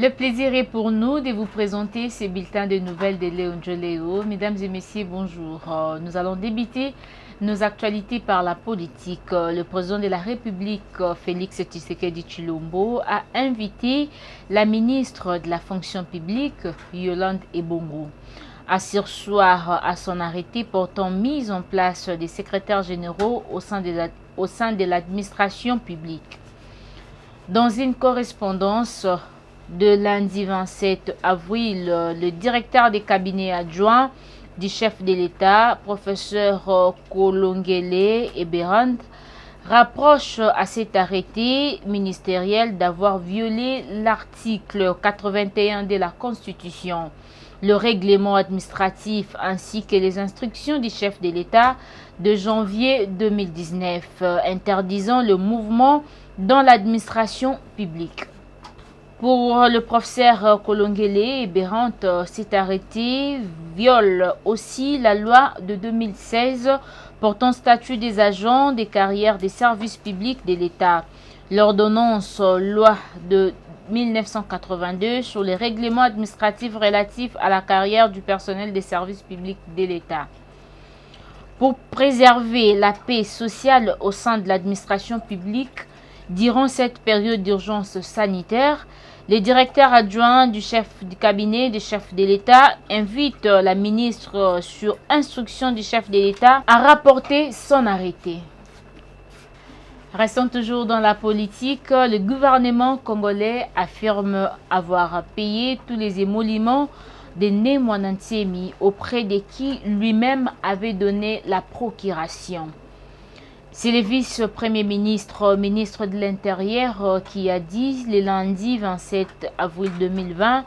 Le plaisir est pour nous de vous présenter ces bulletins de nouvelles de Léon Joléo. Mesdames et messieurs, bonjour. Nous allons débuter nos actualités par la politique. Le président de la République, Félix Tshisekedi Tshilombo, a invité la ministre de la fonction publique, Yolande Ebongo, à surseoir à son arrêté portant mise en place des secrétaires généraux au sein de l'administration publique. Dans une correspondance de lundi 27 avril, le directeur des cabinets adjoints du chef de l'État, professeur Kolongele Eberand, rapproche à cet arrêté ministériel d'avoir violé l'article 81 de la Constitution, le règlement administratif ainsi que les instructions du chef de l'État de janvier 2019 interdisant le mouvement dans l'administration publique. Pour le professeur Kolongele Eberand, cet arrêté viole aussi la loi de 2016 portant statut des agents des carrières des services publics de l'État, l'ordonnance loi de 1982 sur les règlements administratifs relatifs à la carrière du personnel des services publics de l'État. Pour préserver la paix sociale au sein de l'administration publique durant cette période d'urgence sanitaire, les directeurs adjoints du chef du cabinet du chef de l'État invitent la ministre, sur instruction du chef de l'État, à rapporter son arrêté. Restons toujours dans la politique. Le gouvernement congolais affirme avoir payé tous les émoluments de Némoana Ntiemi auprès de qui lui-même avait donné la procuration. C'est le vice-premier ministre, ministre de l'Intérieur, qui a dit le lundi 27 avril 2020,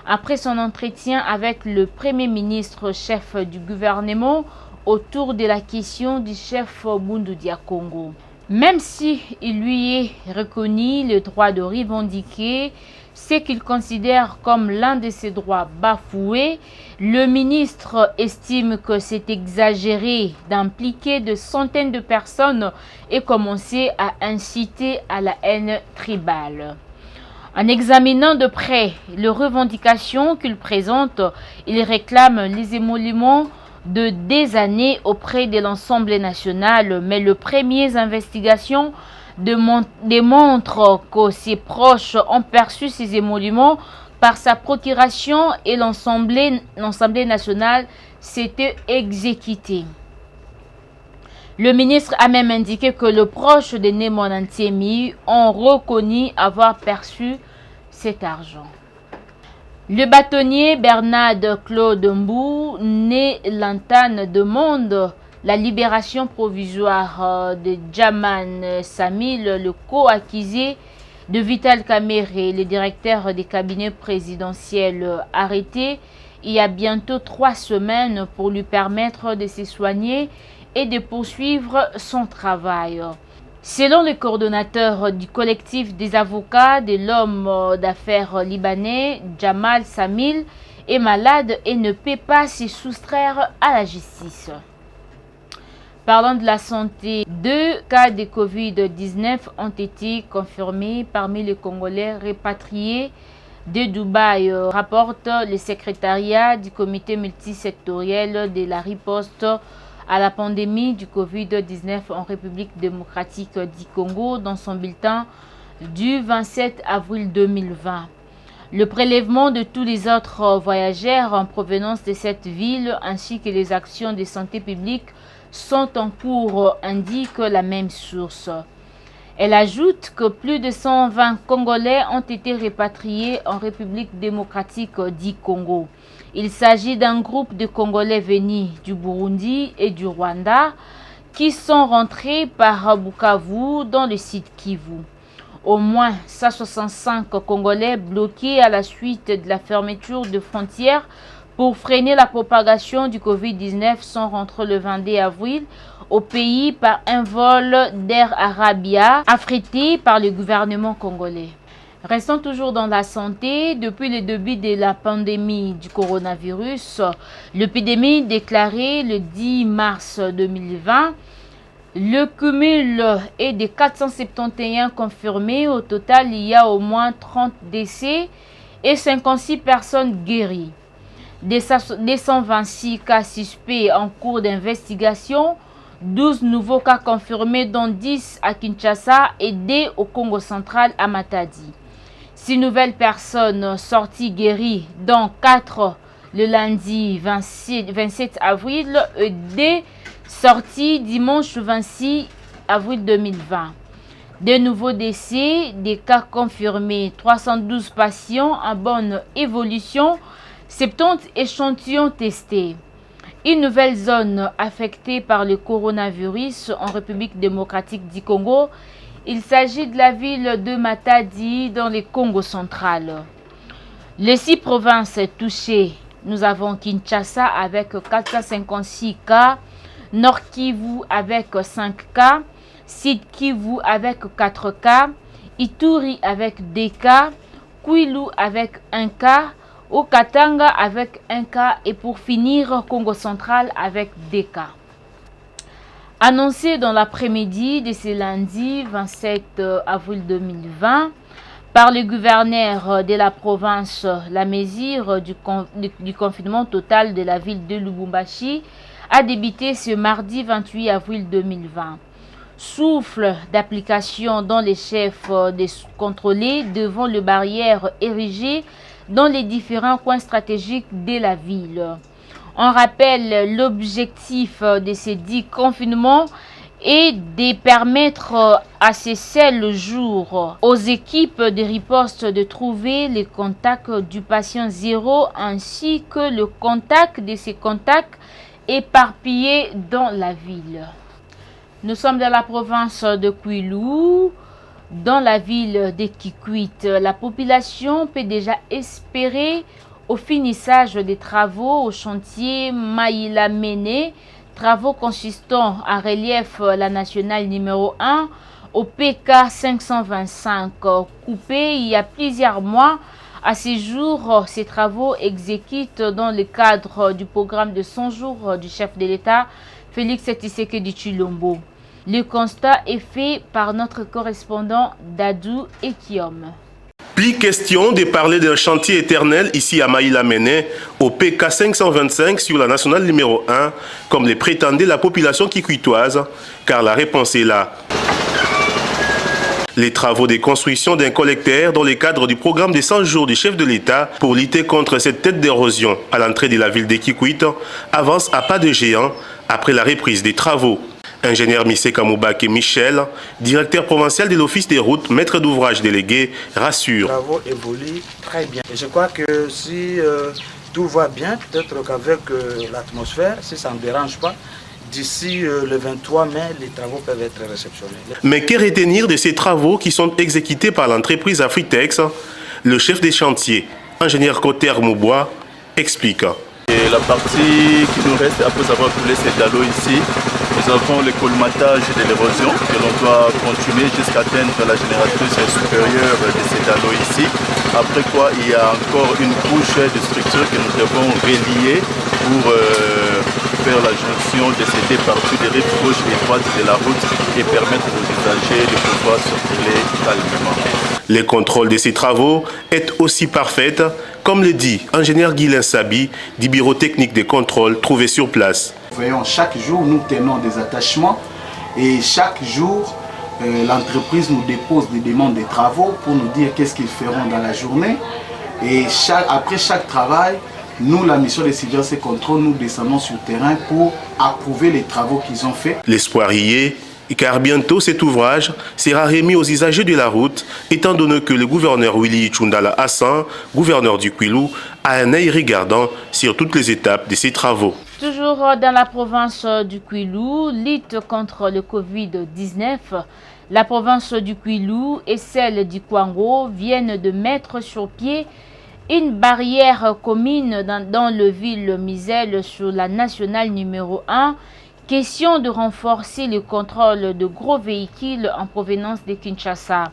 après son entretien avec le premier ministre chef du gouvernement, autour de la question du chef Bundu Dia Congo. Même si il lui est reconnu le droit de revendiquer ce qu'il considère comme l'un de ses droits bafoués, le ministre estime que c'est exagéré d'impliquer de centaines de personnes et commencer à inciter à la haine tribale. En examinant de près les revendications qu'il présente, il réclame les émoluments de des années auprès de l'Assemblée nationale, mais les premières investigations démontrent que ses proches ont perçu ces émoluments par sa procuration et l'Assemblée nationale s'était exécutée. Le ministre a même indiqué que les proches de Némoana Ntiemi ont reconnu avoir perçu cet argent. Le bâtonnier Bernard Claude Mbou, né Lantane, demande la libération provisoire de Djaman Samil, le co-accusé de Vital Kamerhe, le directeur des cabinets présidentiels, arrêté il y a bientôt 3 semaines pour lui permettre de se soigner et de poursuivre son travail. Selon le coordonnateur du collectif des avocats de l'homme d'affaires libanais, Jamal Samil, est malade et ne peut pas se soustraire à la justice. Parlant de la santé, 2 cas de Covid-19 ont été confirmés parmi les Congolais répatriés de Dubaï, rapporte le secrétariat du comité multisectoriel de la riposte à la pandémie du Covid-19 en République démocratique du Congo dans son bulletin du 27 avril 2020. Le prélèvement de tous les autres voyageurs en provenance de cette ville ainsi que les actions de santé publique sont en cours, indique la même source. Elle ajoute que plus de 120 Congolais ont été répatriés en République démocratique du Congo. Il s'agit d'un groupe de Congolais venus du Burundi et du Rwanda qui sont rentrés par Bukavu dans le site Kivu. Au moins 165 Congolais bloqués à la suite de la fermeture de frontières pour freiner la propagation du Covid-19 sont rentrés le 22 avril au pays par un vol d'Air Arabia affrété par le gouvernement congolais. Restons toujours dans la santé. Depuis le début de la pandémie du coronavirus, l'épidémie déclarée le 10 mars 2020, le cumul est de 471 confirmés. Au total, il y a au moins 30 décès et 56 personnes guéries. Des 126 cas suspects en cours d'investigation, 12 nouveaux cas confirmés dont 10 à Kinshasa et 2 au Congo central à Matadi. 6 nouvelles personnes sorties guéries, dont 4 le lundi 27 avril et 2 sorties dimanche 26 avril 2020. De nouveaux décès, des cas confirmés, 312 patients en bonne évolution, 70 échantillons testés. Une nouvelle zone affectée par le coronavirus en République démocratique du Congo. Il s'agit de la ville de Matadi dans le Congo central. Les 6 provinces touchées, nous avons Kinshasa avec 456 cas, Nord Kivu avec 5 cas, Sud Kivu avec 4 cas, Ituri avec 2 cas, Kwilu avec 1 cas, au Katanga avec 1 cas et pour finir, Congo central avec 2 cas. Annoncé dans l'après-midi de ce lundi 27 avril 2020 par le gouverneur de la province, la mesure du confinement total de la ville de Lubumbashi a débuté ce mardi 28 avril 2020. Souffle d'application dont les chefs des contrôlés devant les barrières érigées dans les différents coins stratégiques de la ville. On rappelle l'objectif de ces 10 confinements est de permettre à ces seuls jours aux équipes de riposte de trouver les contacts du patient zéro ainsi que le contact de ces contacts éparpillés dans la ville. Nous sommes dans la province de Kwilu. Dans la ville de Kikwit, la population peut déjà espérer au finissage des travaux au chantier Maïla Mene, travaux consistant à relief la nationale numéro 1 au PK 525, coupé il y a plusieurs mois. À ce jour, ces travaux exécutent dans le cadre du programme de 100 jours du chef de l'État, Félix Tshisekedi Tshilombo. Le constat est fait par notre correspondant Dadou Ekiom. Plus question de parler d'un chantier éternel ici à Maïla Mene, au PK 525 sur la nationale numéro 1, comme le prétendait la population kikwitoise, car la réponse est là. Les travaux de construction d'un collecteur dans le cadre du programme de 100 jours du chef de l'État pour lutter contre cette tête d'érosion à l'entrée de la ville de Kikwit avancent à pas de géant après la reprise des travaux. Ingénieur Missé Kamoubake Michel, directeur provincial de l'Office des routes, maître d'ouvrage délégué, rassure. Les travaux évoluent très bien. Et je crois que si tout va bien, peut-être qu'avec l'atmosphère, si ça ne dérange pas, d'ici le 23 mai, les travaux peuvent être réceptionnés. Mais que retenir de ces travaux qui sont exécutés par l'entreprise Afritex? Le chef des chantiers, ingénieur Cotter Moubois, explique. Et la partie qui nous reste après avoir coulé ces dallots ici, nous avons le colmatage de l'érosion que l'on doit continuer jusqu'à atteindre la génératrice supérieure de ces dallots ici. Après quoi, il y a encore une couche de structure que nous devons relier pour faire la jonction de ces deux parties de rive gauche et droite de la route et permettre aux usagers de pouvoir circuler calmement. Le contrôle de ces travaux est aussi parfait, comme le dit ingénieur Guilain Sabi du bureau technique de contrôle trouvé sur place. Voyons, chaque jour, nous tenons des attachements et chaque jour, l'entreprise nous dépose des demandes de travaux pour nous dire qu'est-ce qu'ils feront dans la journée. Et après chaque travail, nous, la mission de surveillance et contrôle, nous descendons sur le terrain pour approuver les travaux qu'ils ont faits. L'espoir y est, car bientôt cet ouvrage sera remis aux usagers de la route, étant donné que le gouverneur Willy Tshundala Hassan, gouverneur du Kwilu, a un œil regardant sur toutes les étapes de ces travaux. Toujours dans la province du Kwilu, lutte contre le Covid-19, la province du Kwilu et celle du Kwango viennent de mettre sur pied une barrière commune dans le ville Misel sur la nationale numéro 1. Question de renforcer le contrôle de gros véhicules en provenance de Kinshasa.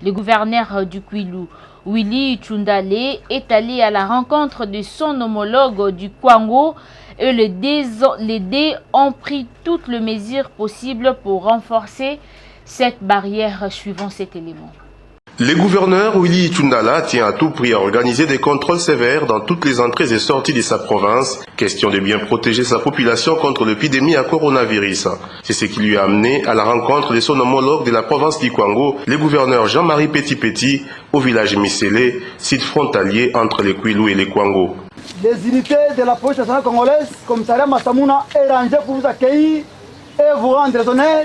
Le gouverneur du Kwilu, Willy Tshundale, est allé à la rencontre de son homologue du Kwango et les deux ont pris toutes les mesures possibles pour renforcer cette barrière suivant cet élément. Le gouverneur Willy Itundala tient à tout prix à organiser des contrôles sévères dans toutes les entrées et sorties de sa province, question de bien protéger sa population contre l'épidémie à coronavirus. C'est ce qui lui a amené à la rencontre de son homologue de la province d'Ikwango, le gouverneur Jean-Marie Petit-Petit, au village Misélé, site frontalier entre les Kwilu et les Kwango. Les unités de la police nationale congolaise, commissariat Massamouna, est rangé pour vous accueillir et vous rendre honneur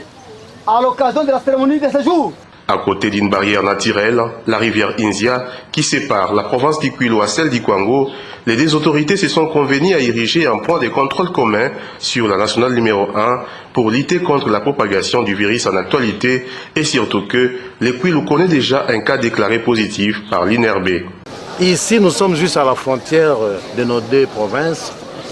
à l'occasion de la cérémonie de ce jour. À côté d'une barrière naturelle, la rivière Inzia, qui sépare la province d'Ikwilu à celle d'Ikwango, les deux autorités se sont convenues à ériger un point de contrôle commun sur la nationale numéro 1 pour lutter contre la propagation du virus en actualité et surtout que l'Ikwilu connaît déjà un cas déclaré positif par l'INRB. Ici, nous sommes juste à la frontière de nos deux provinces.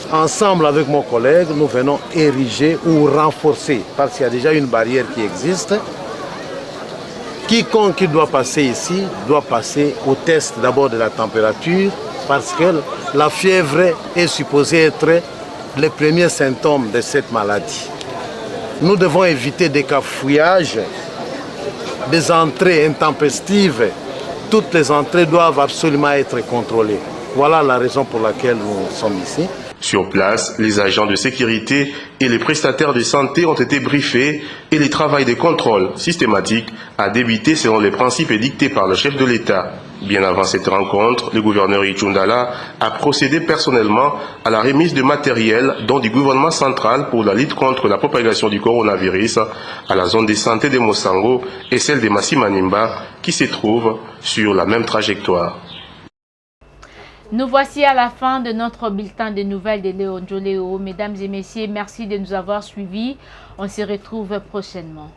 Ensemble avec mon collègue, nous venons ériger ou renforcer, parce qu'il y a déjà une barrière qui existe. Quiconque qui doit passer ici doit passer au test d'abord de la température parce que la fièvre est supposée être le premier symptôme de cette maladie. Nous devons éviter des cafouillages, des entrées intempestives. Toutes les entrées doivent absolument être contrôlées. Voilà la raison pour laquelle nous sommes ici. Sur place, les agents de sécurité et les prestataires de santé ont été briefés et le travail de contrôle systématique a débuté selon les principes dictés par le chef de l'État. Bien avant cette rencontre, le gouverneur Itundala a procédé personnellement à la remise de matériel dont du gouvernement central pour la lutte contre la propagation du coronavirus à la zone de santé de Mosango et celle de Massimanimba qui se trouve sur la même trajectoire. Nous voici à la fin de notre bulletin de nouvelles de Léon Joléo. Mesdames et messieurs, merci de nous avoir suivis. On se retrouve prochainement.